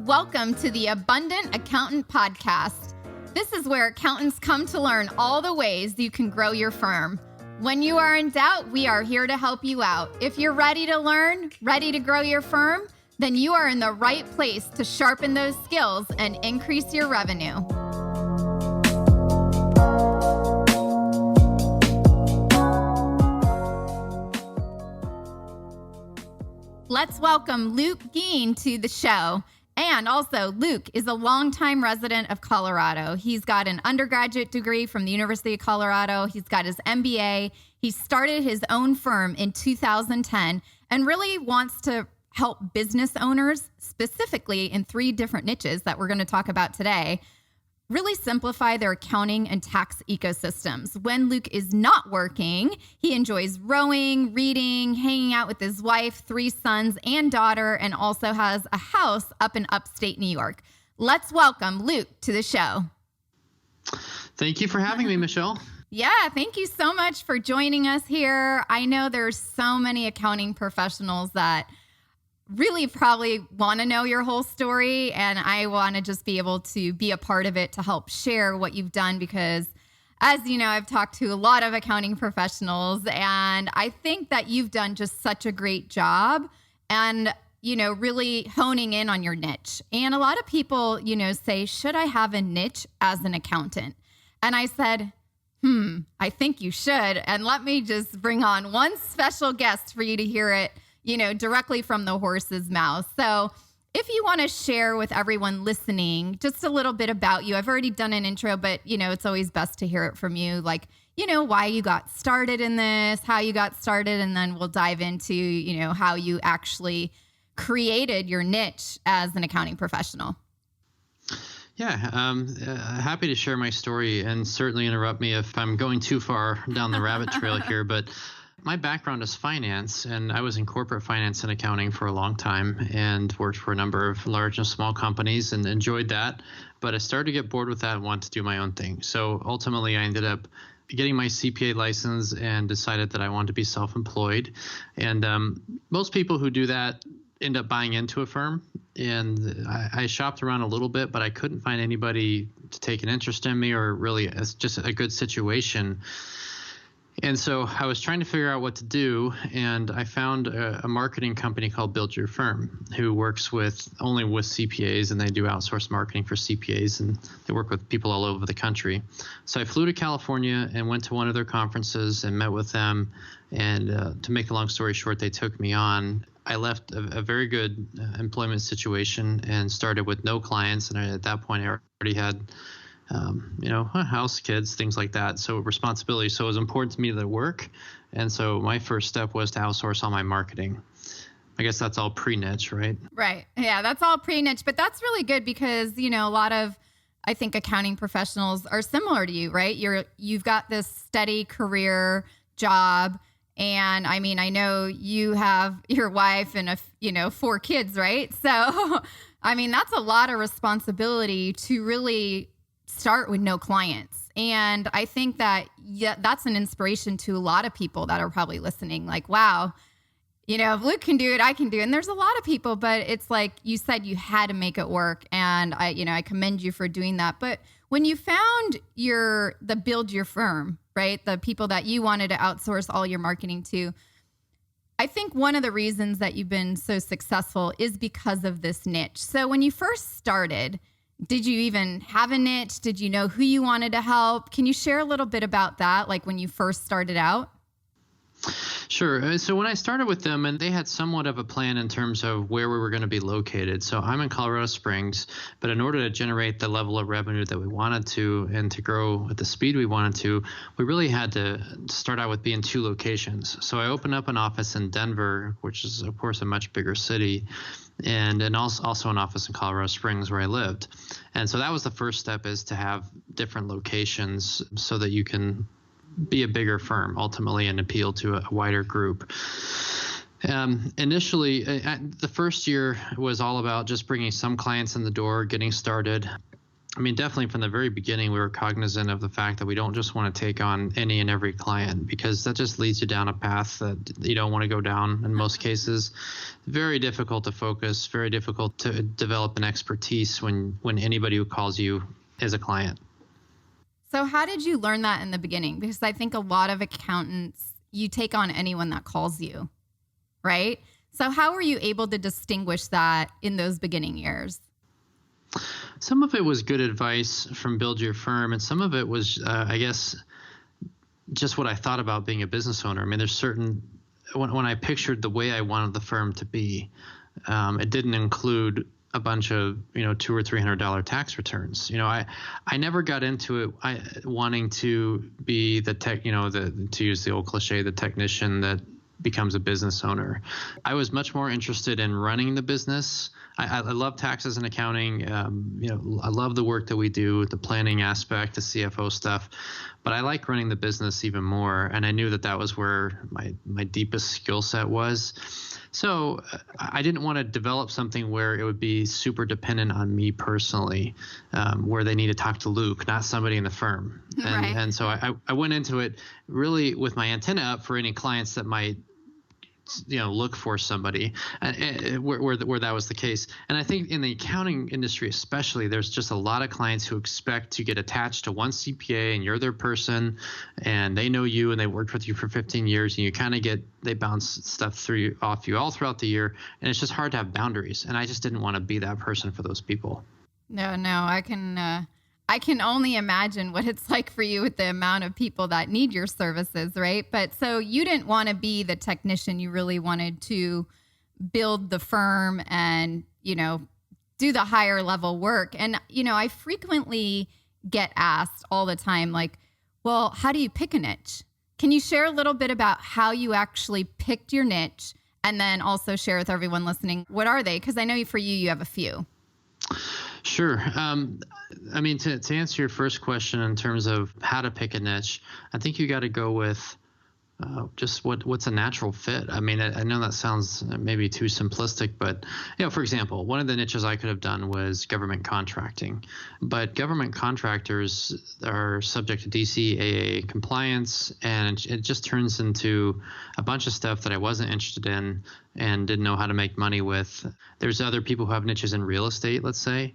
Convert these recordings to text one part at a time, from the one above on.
Welcome to the Abundant Accountant Podcast. This is where accountants come to learn all the ways you can grow your firm. When you are in doubt, we are here to help you out. If you're ready to learn, ready to grow your firm, then you are in the right place to sharpen those skills and increase your revenue. Let's welcome Luke Gheen to the show. And also, Luke is a longtime resident of Colorado. He's got an undergraduate degree from the University of Colorado. He's got his MBA. He started his own firm in 2010 and really wants to help business owners, specifically in 3 different niches that we're going to talk about today, really simplify their accounting and tax ecosystems. When Luke is not working, he enjoys rowing, reading, hanging out with his wife, 3 sons and daughter, and also has a house up in upstate New York. Let's welcome Luke to the show. Thank you for having me, Michelle. Yeah, thank you so much for joining us here. I know there's so many accounting professionals that really probably want to know your whole story, and I want to just be able to be a part of it to help share what you've done because, as you know, I've talked to a lot of accounting professionals, and I think that you've done just such a great job and, you know, really honing in on your niche. And a lot of people, you know, say, should I have a niche as an accountant? And I said, I think you should. And let me just bring on one special guest for you to hear it, you know, directly from the horse's mouth. So if you want to share with everyone listening just a little bit about you, I've already done an intro, but, you know, it's always best to hear it from you, like, you know, why you got started in this, how you got started, and then we'll dive into, you know, how you actually created your niche as an accounting professional. Yeah, happy to share my story and certainly interrupt me if I'm going too far down the rabbit trail here, but my background is finance, and I was in corporate finance and accounting for a long time and worked for a number of large and small companies and enjoyed that. But I started to get bored with that and wanted to do my own thing. So ultimately, I ended up getting my CPA license and decided that I wanted to be self-employed. And most people who do that end up buying into a firm. And I shopped around a little bit, but I couldn't find anybody to take an interest in me or really it's just a good situation. And so I was trying to figure out what to do, and I found a marketing company called Build Your Firm, who works only with CPAs, and they do outsourced marketing for CPAs, and they work with people all over the country. So I flew to California and went to one of their conferences and met with them, and to make a long story short, they took me on. I left a very good employment situation and started with no clients, and at that point I already had a house, kids, things like that. So responsibility. So it was important to me to work. And so my first step was to outsource all my marketing. I guess that's all pre-niche, right? Right. Yeah, that's all pre-niche. But that's really good because, you know, a lot of, I think, accounting professionals are similar to you, right? You've got this steady career job. And I mean, I know you have your wife and 4 kids, right? So, I mean, that's a lot of responsibility to really start with no clients. And I think that, that's an inspiration to a lot of people that are probably listening. Like, wow, you know, if Luke can do it, I can do it. And there's a lot of people, but it's like you said, you had to make it work. And I commend you for doing that. But when you found the Build Your Firm, right? The people that you wanted to outsource all your marketing to, I think one of the reasons that you've been so successful is because of this niche. So when you first started, did you even have a niche? Did you know who you wanted to help? Can you share a little bit about that, like when you first started out? Sure. So when I started with them, and they had somewhat of a plan in terms of where we were going to be located. So I'm in Colorado Springs, but in order to generate the level of revenue that we wanted to and to grow at the speed we wanted to, we really had to start out with being 2 locations. So I opened up an office in Denver, which is, of course, a much bigger city, and also an office in Colorado Springs where I lived. And so that was the first step, is to have different locations so that you can be a bigger firm ultimately and appeal to a wider group. Initially, the first year was all about just bringing some clients in the door, getting started. I mean, definitely from the very beginning, we were cognizant of the fact that we don't just want to take on any and every client, because that just leads you down a path that you don't want to go down in most cases. Very difficult to focus, very difficult to develop an expertise when anybody who calls you is a client. So how did you learn that in the beginning? Because I think a lot of accountants, you take on anyone that calls you, right? So how were you able to distinguish that in those beginning years? Some of it was good advice from Build Your Firm, and some of it was, I guess, just what I thought about being a business owner. I mean, there's certain, when I pictured the way I wanted the firm to be, it didn't include a bunch of, $200 or $300 tax returns. I never got into it wanting to be the tech, to use the old cliche, the technician that becomes a business owner. I was much more interested in running the business. I love taxes and accounting. I love the work that we do, the planning aspect, the CFO stuff, but I like running the business even more. And I knew that was where my deepest skill set was. So I didn't want to develop something where it would be super dependent on me personally, where they need to talk to Luke, not somebody in the firm. Right. And so I went into it really with my antenna up for any clients that might look for somebody where that was the case. And I think in the accounting industry especially, there's just a lot of clients who expect to get attached to one CPA and you're their person and they know you and they worked with you for 15 years and you kind of they bounce stuff off you all throughout the year, and it's just hard to have boundaries. And I just didn't want to be that person for those people. No, I can only imagine what it's like for you with the amount of people that need your services, right? But so you didn't want to be the technician. You really wanted to build the firm and, do the higher level work. And, I frequently get asked all the time, like, well, how do you pick a niche? Can you share a little bit about how you actually picked your niche, and then also share with everyone listening, what are they? Because I know for you have a few. Sure. I mean, to answer your first question in terms of how to pick a niche, I think you got to go with just what's a natural fit. I mean, I know that sounds maybe too simplistic, but for example, one of the niches I could have done was government contracting, but government contractors are subject to DCAA compliance, and it just turns into a bunch of stuff that I wasn't interested in and didn't know how to make money with. There's other people who have niches in real estate, let's say,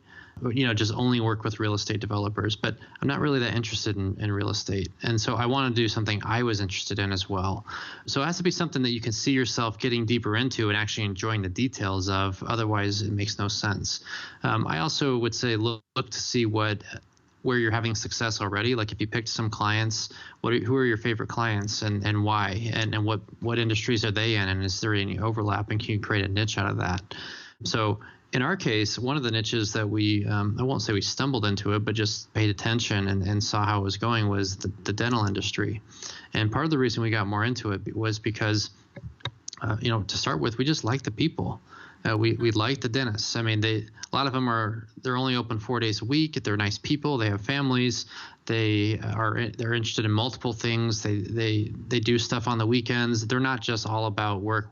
just only work with real estate developers, but I'm not really that interested in real estate. And so I want to do something I was interested in as well. So it has to be something that you can see yourself getting deeper into and actually enjoying the details of. Otherwise, it makes no sense. I also would say look to see where you're having success already. Like if you picked some clients, who are your favorite clients and why? And what industries are they in? And is there any overlap? And can you create a niche out of that? So in our case, one of the niches that we, I won't say we stumbled into it, but just paid attention and saw how it was going was the dental industry. And part of the reason we got more into it was because, to start with, we just like the people. We like the dentists. I mean, a lot of them they're only open 4 days a week. They're nice people. They have families. They're interested in multiple things. They do stuff on the weekends. They're not just all about work.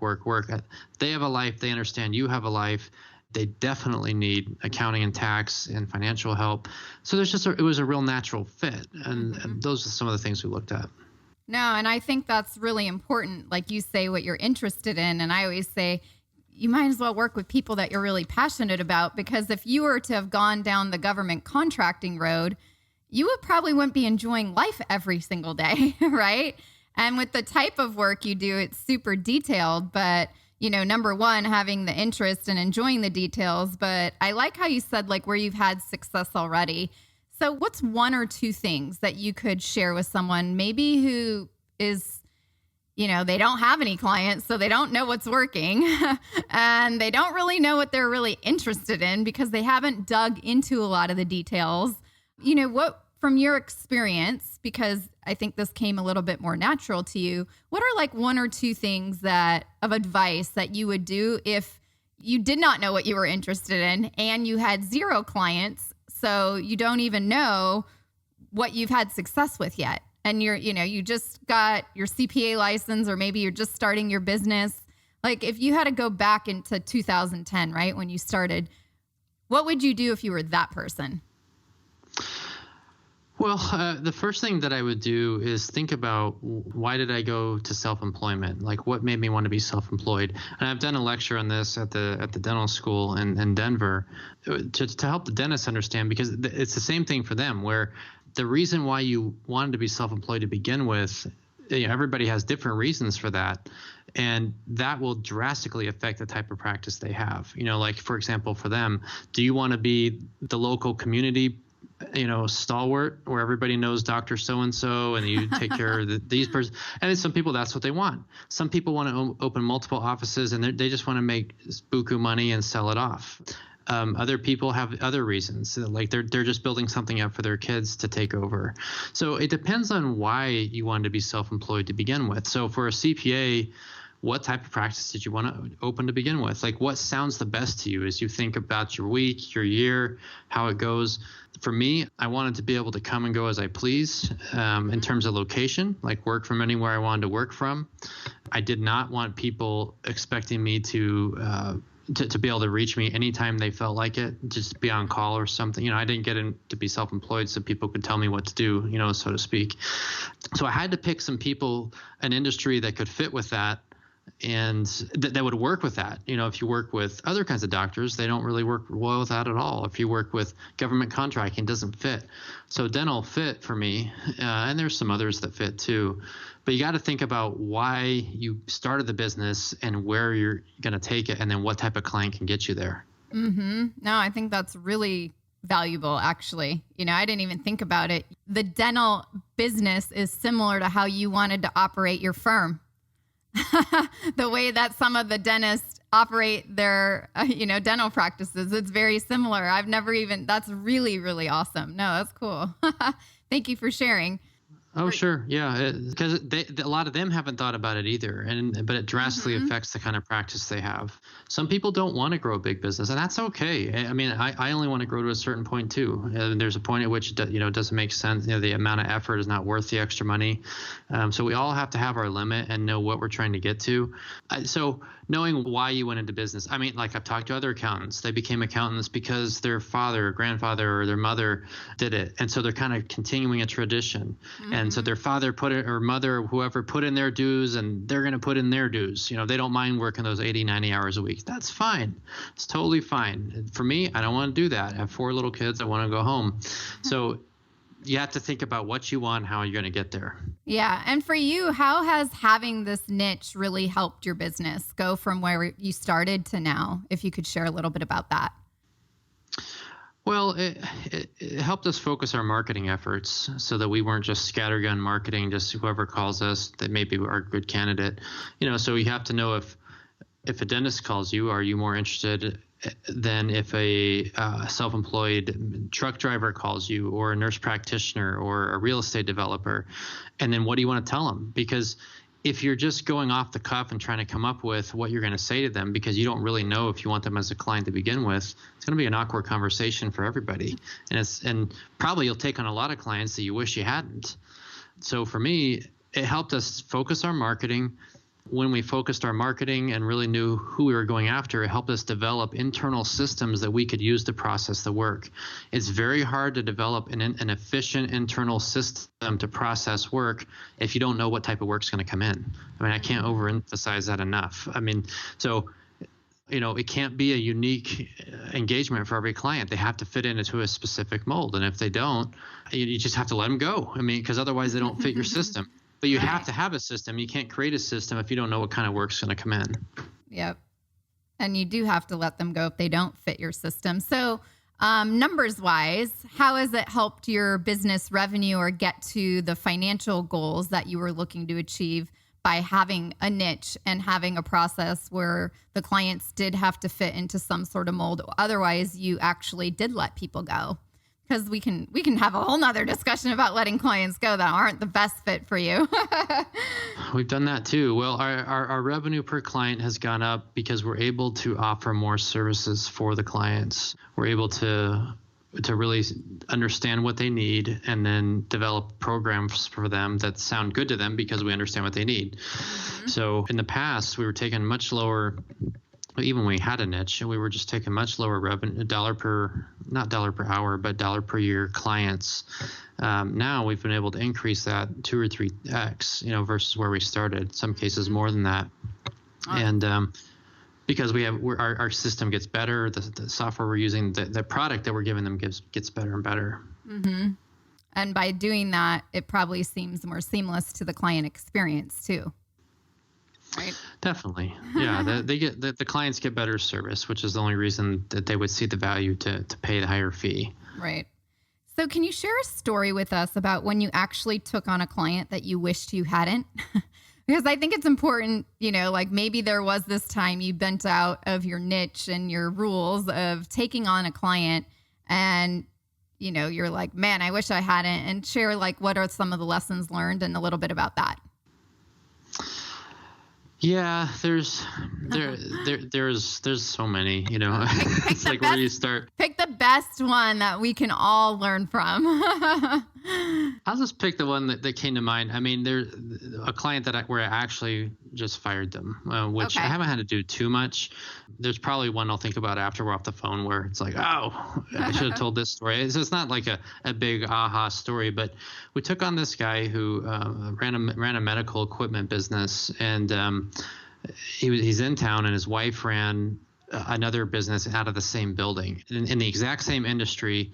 They have a life. They understand you have a life. They definitely need accounting and tax and financial help. So it was a real natural fit. And those are some of the things we looked at. No, and I think that's really important. Like you say, what you're interested in. And I always say, you might as well work with people that you're really passionate about, because if you were to have gone down the government contracting road, you wouldn't be enjoying life every single day, right? And with the type of work you do, it's super detailed, but number one, having the interest and enjoying the details. But I like how you said, like, where you've had success already. So what's one or two things that you could share with someone maybe who is, they don't have any clients, so they don't know what's working and they don't really know what they're really interested in because they haven't dug into a lot of the details. What, from your experience, because I think this came a little bit more natural to you, what are like one or two things of advice that you would do if you did not know what you were interested in and you had zero clients, so you don't even know what you've had success with yet? And you just got your CPA license, or maybe you're just starting your business. Like if you had to go back into 2010, right, when you started, what would you do if you were that person? Well, the first thing that I would do is think about why did I go to self-employment? Like, what made me want to be self-employed? And I've done a lecture on this at the dental school in Denver to help the dentists understand, because it's the same thing for them, where the reason why you wanted to be self-employed to begin with, everybody has different reasons for that. And that will drastically affect the type of practice they have. Like, for example, for them, do you want to be the local community stalwart where everybody knows Dr. So-and-so and you take care of these persons? And then some people, that's what they want. Some people want to open multiple offices and they just want to make buku money and sell it off. Other people have other reasons, like they're just building something up for their kids to take over. So it depends on why you wanted to be self-employed to begin with. So for a CPA, what type of practice did you want to open to begin with? Like, what sounds the best to you as you think about your week, your year, how it goes? For me, I wanted to be able to come and go as I please in terms of location, like work from anywhere I wanted to work from. I did not want people expecting me to be able to reach me anytime they felt like it, just be on call or something. I didn't get in to be self-employed so people could tell me what to do, so to speak. So I had to pick some people, an industry that could fit with that, and that would work with that. If you work with other kinds of doctors, they don't really work well with that at all. If you work with government contracting, it doesn't fit. So dental fit for me, and there's some others that fit too. But you got to think about why you started the business and where you're going to take it, and then what type of client can get you there. Mm-hmm. No, I think that's really valuable, actually. I didn't even think about it. The dental business is similar to how you wanted to operate your firm. The way that some of the dentists operate their, dental practices, it's very similar. That's really, really awesome. No, that's cool. Thank you for sharing. Oh, sure. Yeah. Because a lot of them haven't thought about it either. But it drastically affects the kind of practice they have. Some people don't want to grow a big business, and that's okay. I mean, I only want to grow to a certain point too. There's a point at which, it doesn't make sense. The amount of effort is not worth the extra money. So we all have to have our limit and know what we're trying to get to. So knowing why you went into business. I mean, like I've talked to other accountants. They became accountants because their father or grandfather or their mother did it. And so they're kind of continuing a tradition. And so their father put it, or mother, or whoever, put in their dues, and they're going to put in their dues. They don't mind working those 80, 90 hours a week. That's fine. It's totally fine. For me, I don't want to do that. I have 4 little kids. I want to go home. So you have to think about what you want, how you're going to get there. Yeah. And for you, how has having this niche really helped your business go from where you started to now? If you could share a little bit about that. Well, it helped us focus our marketing efforts so that we weren't just scattergun marketing, just whoever calls us that maybe are a good candidate. So you have to know if a dentist calls you, are you more interested than if a self-employed truck driver calls you, or a nurse practitioner, or a real estate developer? And then what do you want to tell them? Because if you're just going off the cuff and trying to come up with what you're going to say to them because you don't really know if you want them as a client to begin with, it's going to be an awkward conversation for everybody. And probably you'll take on a lot of clients that you wish you hadn't. So for me, it helped us focus our marketing. When we focused our marketing and really knew who we were going after, it helped us develop internal systems that we could use to process the work. It's very hard to develop an efficient internal system to process work if you don't know what type of work's going to come in. I mean, I can't overemphasize that enough. I mean, so it can't be a unique engagement for every client. They have to fit into a specific mold. And if they don't, you just have to let them go. I mean, because otherwise they don't fit your system. But you have to have a system. You can't create a system if you don't know what kind of work's going to come in. Yep. And you do have to let them go if they don't fit your system. So numbers wise, how has it helped your business revenue or get to the financial goals that you were looking to achieve by having a niche and having a process where the clients did have to fit into some sort of mold? Otherwise, you actually did let people go. Because we can have a whole nother discussion about letting clients go that aren't the best fit for you. We've done that too. Well, our revenue per client has gone up because we're able to offer more services for the clients. We're able to really understand what they need and then develop programs for them that sound good to them because we understand what they need. So in the past, we were taking much lower even when we had a niche, we were just taking much lower revenue, not dollar per hour, but dollar per year clients. Now we've been able to increase that 2 or 3x, versus where we started. Some cases more than that, and because our system gets better, the software we're using, the product that we're giving them gets better and better. Mm-hmm. And by doing that, it probably seems more seamless to the client experience too. Right. Definitely. Yeah. The clients get better service, which is the only reason that they would see the value to pay the higher fee. Right. So can you share a story with us about when you actually took on a client that you wished you hadn't? Because I think it's important, like maybe there was this time you bent out of your niche and your rules of taking on a client and, you're like, man, I wish I hadn't, and share like what are some of the lessons learned and a little bit about that. Yeah, there's so many, it's like where do you start? Pick the best one that we can all learn from. I'll just pick the one that came to mind. I mean, there's a client where I actually just fired them, which I haven't had to do too much. There's probably one I'll think about after we're off the phone where it's like, oh, I should have told this story. It's not like a big aha story, but we took on this guy who ran a medical equipment business, and he's in town, and his wife ran another business out of the same building in the exact same industry,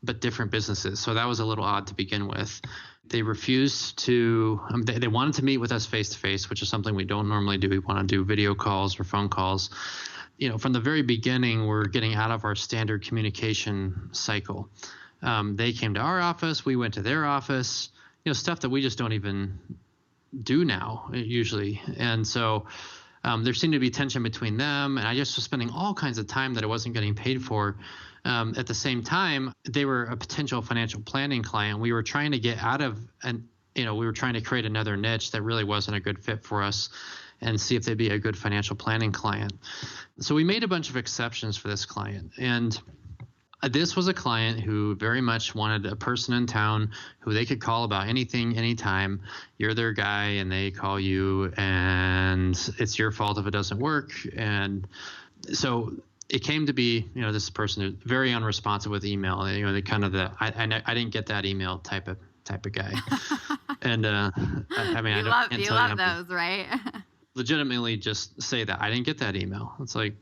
but different businesses. So that was a little odd to begin with. They refused to, they wanted to meet with us face to face, which is something we don't normally do. We want to do video calls or phone calls. From the very beginning, we're getting out of our standard communication cycle. They came to our office, we went to their office, stuff that we just don't even do now usually. And so there seemed to be tension between them, and I just was spending all kinds of time that I wasn't getting paid for. At the same time, they were a potential financial planning client. We were trying to get out of, we were trying to create another niche that really wasn't a good fit for us and see if they'd be a good financial planning client. So we made a bunch of exceptions for this client. And this was a client who very much wanted a person in town who they could call about anything, anytime. You're their guy and they call you, and it's your fault if it doesn't work. And so it came to be, this person is very unresponsive with email. They kind of I didn't get that email type of guy. And you love those, right? Legitimately just say that I didn't get that email. It's like,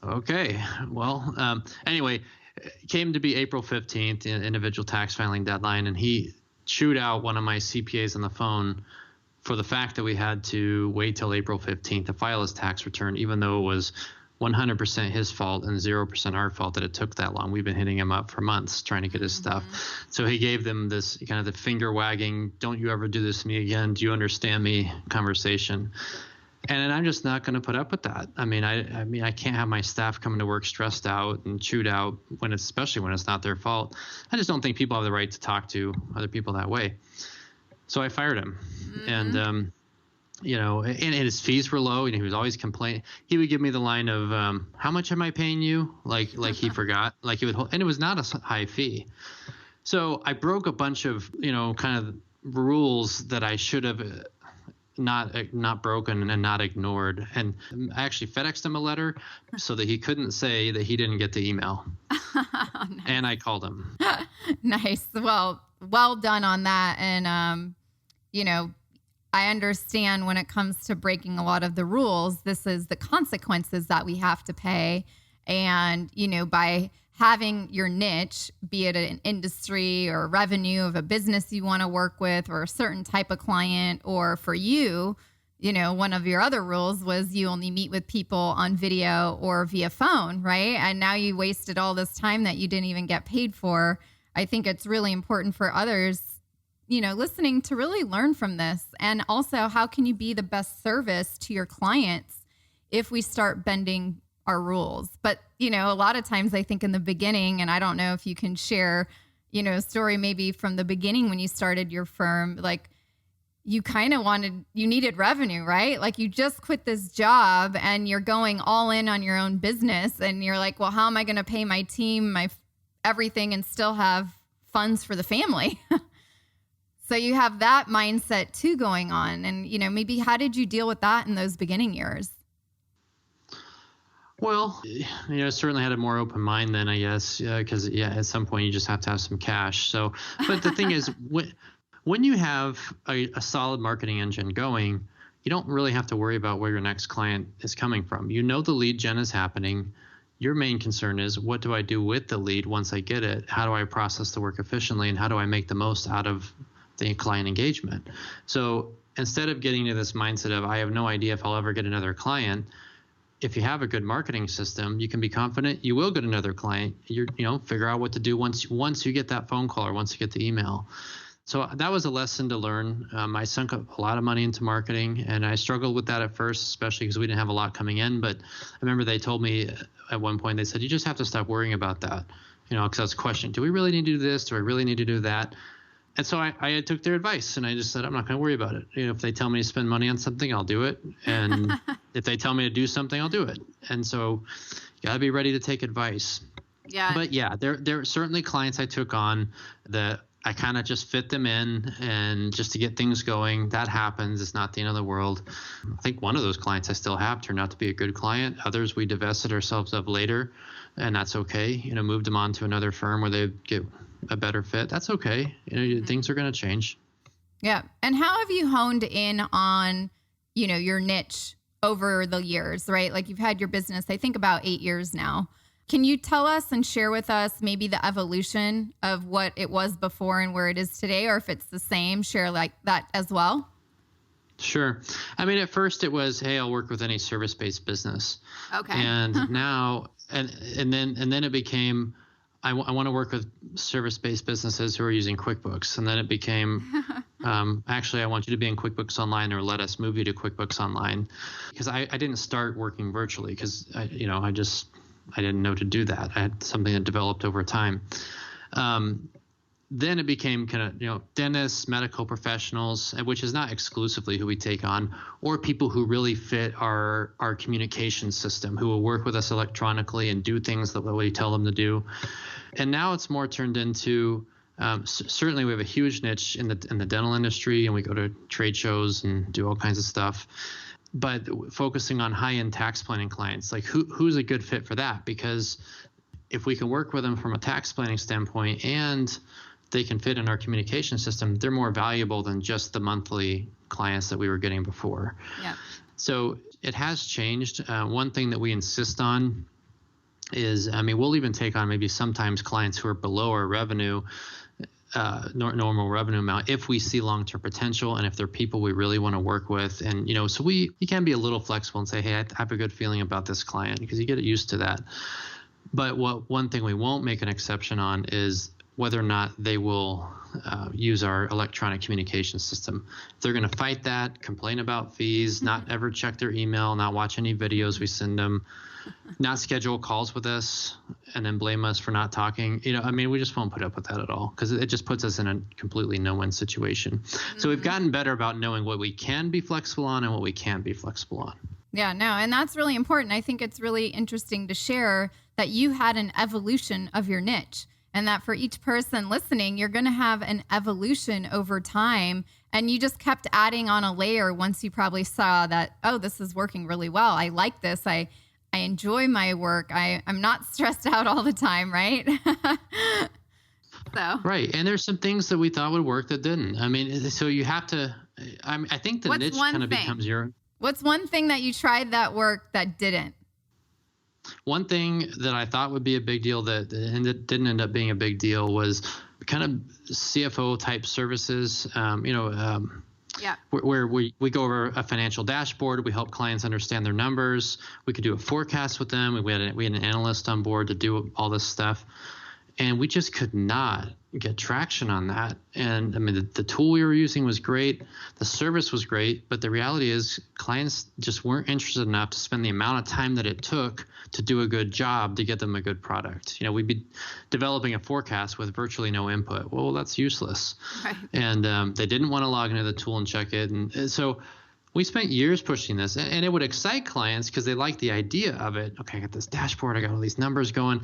okay, well, anyway, it came to be April 15th, the individual tax filing deadline, and he chewed out one of my CPAs on the phone for the fact that we had to wait till April 15th to file his tax return, even though it was 100% his fault and 0% our fault that it took that long. We've been hitting him up for months trying to get his stuff. So he gave them this kind of the finger wagging, don't you ever do this to me again, do you understand me conversation. And I'm just not going to put up with that. I mean, I can't have my staff coming to work stressed out and chewed out especially when it's not their fault. I just don't think people have the right to talk to other people that way. So I fired him. And and his fees were low, and he was always complaining. He would give me the line of, how much am I paying you? Like he forgot, like he would hold, and it was not a high fee. So I broke a bunch of, kind of rules that I should have not broken and not ignored. And I actually FedExed him a letter so that he couldn't say that he didn't get the email. Nice. And I called him. Nice. Well done on that. And, I understand when it comes to breaking a lot of the rules, this is the consequences that we have to pay. And, by having your niche, be it an industry or revenue of a business you want to work with or a certain type of client, or for you, one of your other rules was you only meet with people on video or via phone, right? And now you wasted all this time that you didn't even get paid for. I think it's really important for others listening to really learn from this. And also, how can you be the best service to your clients if we start bending our rules? But, a lot of times I think in the beginning, and I don't know if you can share, a story maybe from the beginning when you started your firm, like you kind of you needed revenue, right? Like you just quit this job and you're going all in on your own business. And you're like, well, how am I going to pay my team, my everything, and still have funds for the family? So you have that mindset too going on. And, maybe how did you deal with that in those beginning years? Well, certainly had a more open mind then, I guess, because at some point you just have to have some cash. So, but the thing is, when you have a solid marketing engine going, you don't really have to worry about where your next client is coming from. You know the lead gen is happening. Your main concern is, what do I do with the lead once I get it? How do I process the work efficiently, and how do I make the most out of the client engagement? So instead of getting to this mindset of, I have no idea if I'll ever get another client, if you have a good marketing system, you can be confident you will get another client. Figure out what to do once you get that phone call or once you get the email. So that was a lesson to learn. I sunk a lot of money into marketing, and I struggled with that at first, especially because we didn't have a lot coming in. But I remember they told me at one point, they said, you just have to stop worrying about that. Because I was questioning, do we really need to do this? Do I really need to do that? And so I took their advice, and I just said, I'm not going to worry about it. If they tell me to spend money on something, I'll do it. And if they tell me to do something, I'll do it. And so you got to be ready to take advice. Yeah. But yeah, there are certainly clients I took on that I kind of just fit them in, and just to get things going. That happens. It's not the end of the world. I think one of those clients I still have turned out to be a good client. Others we divested ourselves of later, and that's okay. Moved them on to another firm where they get a better fit. That's okay. Things are going to change. Yeah. And how have you honed in on, your niche over the years, right? Like, you've had your business, I think, about 8 years now. Can you tell us and share with us maybe the evolution of what it was before and where it is today, or if it's the same, share like that as well? Sure. I mean, at first it was, hey, I'll work with any service-based business. Okay. And now, and then it became, I want to work with service-based businesses who are using QuickBooks. And then it became, actually, I want you to be in QuickBooks Online, or let us move you to QuickBooks Online. Because I didn't start working virtually because I didn't know to do that. I had something that developed over time. Then it became kind of, dentists, medical professionals, which is not exclusively who we take on, or people who really fit our communication system, who will work with us electronically and do things the way we tell them to do. And now it's more turned into, certainly we have a huge niche in the dental industry, and we go to trade shows and do all kinds of stuff. But focusing on high-end tax planning clients, like who's a good fit for that? Because if we can work with them from a tax planning standpoint and they can fit in our communication system, they're more valuable than just the monthly clients that we were getting before. Yeah. So it has changed. One thing that we insist on is, we'll even take on maybe sometimes clients who are below our revenue, normal revenue amount, if we see long-term potential and if they're people we really want to work with. And, so you can be a little flexible and say, hey, I have a good feeling about this client, because you get used to that. But one thing we won't make an exception on is whether or not they will use our electronic communication system. If they're going to fight that, complain about fees, not ever check their email, not watch any videos we send them, not schedule calls with us, and then blame us for not talking, we just won't put up with that at all, because it just puts us in a completely no-win situation. Mm-hmm. So we've gotten better about knowing what we can be flexible on and what we can't be flexible on. Yeah, no, and that's really important. I think it's really interesting to share that you had an evolution of your niche, and that for each person listening, you're going to have an evolution over time. And you just kept adding on a layer once you probably saw that, oh, this is working really well. I like this. I enjoy my work. I'm not stressed out all the time, right? So. Right. And there's some things that we thought would work that didn't. So you have to, I think the niche kind of becomes your. What's one thing that you tried that worked that didn't? One thing that I thought would be a big deal that didn't end up being a big deal was kind of CFO type services, where we go over a financial dashboard. We help clients understand their numbers. We could do a forecast with them. We had an analyst on board to do all this stuff. And we just could not get traction on that. And the tool we were using was great. The service was great. But the reality is clients just weren't interested enough to spend the amount of time that it took to do a good job to get them a good product. We'd be developing a forecast with virtually no input. Well, that's useless. Right. And they didn't want to log into the tool and check it. And so we spent years pushing this, and it would excite clients because they like the idea of it. Okay, I got this dashboard, I got all these numbers going.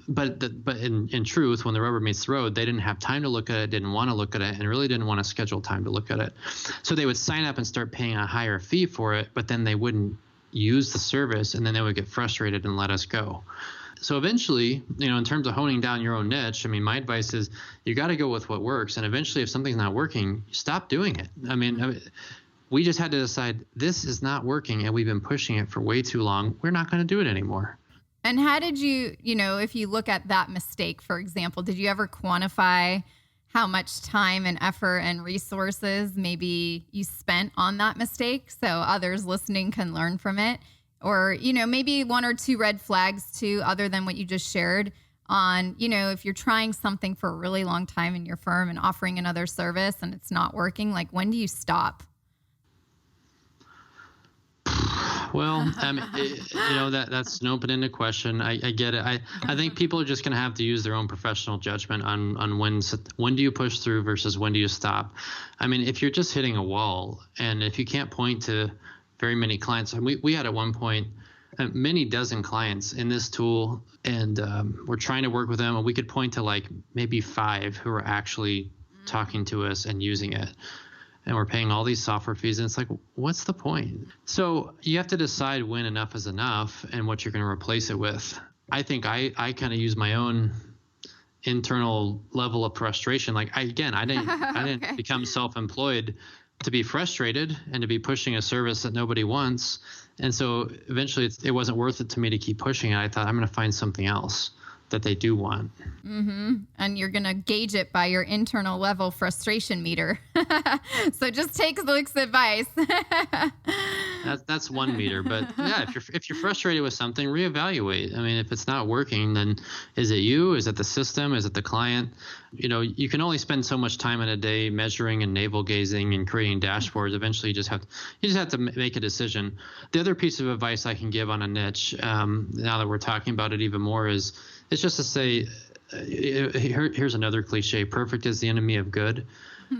But in truth, when the rubber meets the road, they didn't have time to look at it, didn't want to look at it, and really didn't want to schedule time to look at it. So they would sign up and start paying a higher fee for it, but then they wouldn't use the service, and then they would get frustrated and let us go. So eventually, in terms of honing down your own niche, my advice is you got to go with what works. And eventually, if something's not working, stop doing it. We just had to decide this is not working, and we've been pushing it for way too long. We're not going to do it anymore. And how did you, if you look at that mistake, for example, did you ever quantify how much time and effort and resources maybe you spent on that mistake so others listening can learn from it? Or, maybe one or two red flags too, other than what you just shared on, if you're trying something for a really long time in your firm and offering another service and it's not working, like when do you stop? Well, that's an open-ended question. I get it. I think people are just going to have to use their own professional judgment on when do you push through versus when do you stop. If you're just hitting a wall, and if you can't point to very many clients, and we had at one point many dozen clients in this tool, and we're trying to work with them, and we could point to like maybe 5 who are actually talking to us and using it. And we're paying all these software fees, and it's like, what's the point? So you have to decide when enough is enough and what you're going to replace it with. I think I kind of use my own internal level of frustration. Like I didn't Okay. become self-employed to be frustrated and to be pushing a service that nobody wants. And so eventually it wasn't worth it to me to keep pushing it. I thought I'm going to find something else that they do want. Mm-hmm. And you're going to gauge it by your internal level frustration meter. So just take Luke's advice. That's one meter. But yeah, if you're frustrated with something, reevaluate. If it's not working, then is it you? Is it the system? Is it the client? You can only spend so much time in a day measuring and navel gazing and creating dashboards. Eventually, you just have to make a decision. The other piece of advice I can give on a niche, now that we're talking about it even more, is it's just to say, here's another cliche: perfect is the enemy of good.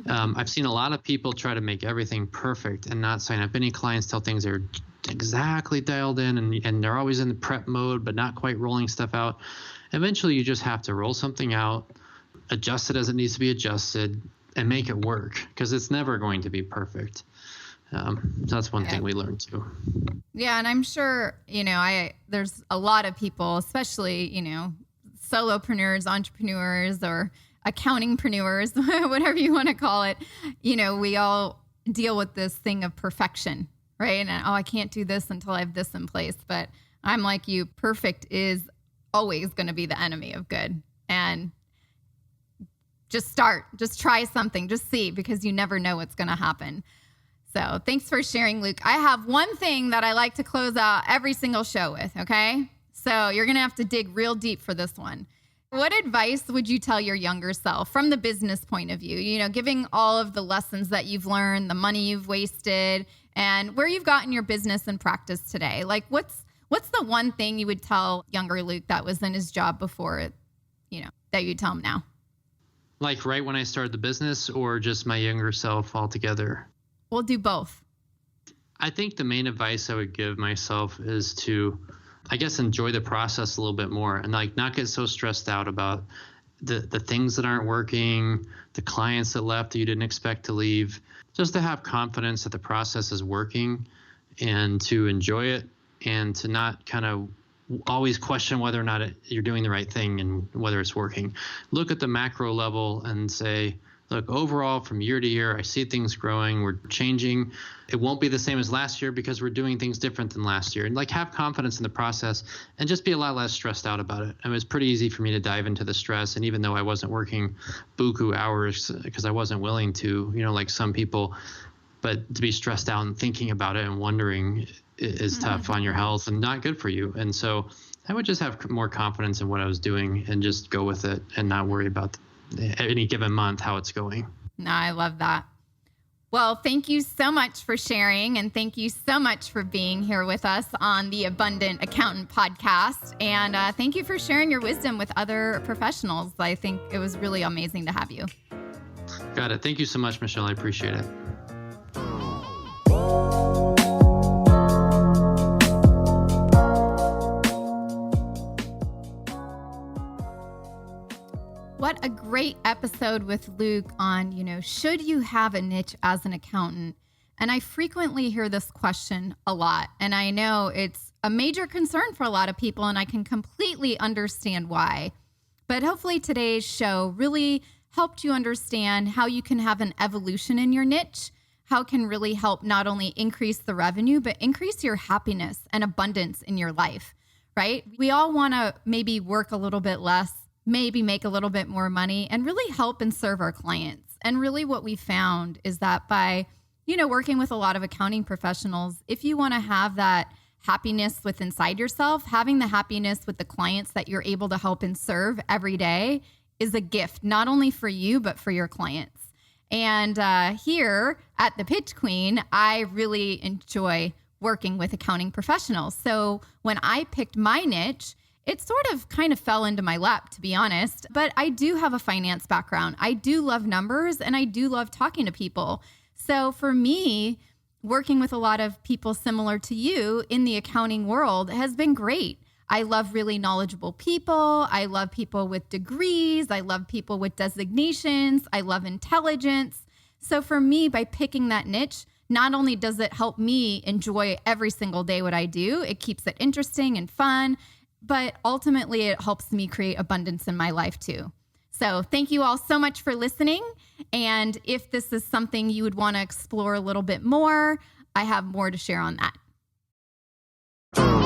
I've seen a lot of people try to make everything perfect and not sign up any clients till things are exactly dialed in, and they're always in the prep mode, but not quite rolling stuff out. Eventually, you just have to roll something out, adjust it as it needs to be adjusted, and make it work, because it's never going to be perfect. So that's one thing we learned too. Yeah. And I'm sure, there's a lot of people, especially, solopreneurs, entrepreneurs, or accountingpreneurs, whatever you want to call it. We all deal with this thing of perfection, right? And I can't do this until I have this in place. But I'm like you, perfect is always going to be the enemy of good. And just try something, just see, because you never know what's going to happen. So thanks for sharing, Luke. I have one thing that I like to close out every single show with, okay? So you're going to have to dig real deep for this one. What advice would you tell your younger self from the business point of view? Giving all of the lessons that you've learned, the money you've wasted, and where you've gotten your business and practice today. Like what's the one thing you would tell younger Luke that was in his job before, that you'd tell him now? Like right when I started the business, or just my younger self altogether? We'll do both. I think the main advice I would give myself is to, I guess, enjoy the process a little bit more, and like not get so stressed out about the things that aren't working, the clients that left that you didn't expect to leave. Just to have confidence that the process is working, and to enjoy it, and to not kind of always question whether or not you're doing the right thing and whether it's working. Look at the macro level and say, look, overall, from year to year, I see things growing. We're changing. It won't be the same as last year because we're doing things different than last year. And like have confidence in the process and just be a lot less stressed out about it. It was pretty easy for me to dive into the stress. And even though I wasn't working buku hours because I wasn't willing to, like some people, but to be stressed out and thinking about it and wondering is tough on your health and not good for you. And so I would just have more confidence in what I was doing and just go with it and not worry about any given month how it's going. No, I love that. Well, thank you so much for sharing, and thank you so much for being here with us on the Abundant Accountant podcast. And thank you for sharing your wisdom with other professionals. I think it was really amazing to have you. Got it. Thank you so much, Michelle. I appreciate it. What a great episode with Luke on, should you have a niche as an accountant? And I frequently hear this question a lot. And I know it's a major concern for a lot of people, and I can completely understand why. But hopefully today's show really helped you understand how you can have an evolution in your niche, how it can really help not only increase the revenue, but increase your happiness and abundance in your life, right? We all want to maybe work a little bit less, maybe make a little bit more money, and really help and serve our clients. And really what we found is that by, working with a lot of accounting professionals, if you want to have that happiness with inside yourself, having the happiness with the clients that you're able to help and serve every day is a gift, not only for you, but for your clients. And here at the Pitch Queen, I really enjoy working with accounting professionals. So when I picked my niche, it sort of kind of fell into my lap, to be honest. But I do have a finance background. I do love numbers, and I do love talking to people. So for me, working with a lot of people similar to you in the accounting world has been great. I love really knowledgeable people. I love people with degrees. I love people with designations. I love intelligence. So for me, by picking that niche, not only does it help me enjoy every single day what I do, it keeps it interesting and fun, but ultimately it helps me create abundance in my life too. So thank you all so much for listening. And if this is something you would want to explore a little bit more, I have more to share on that.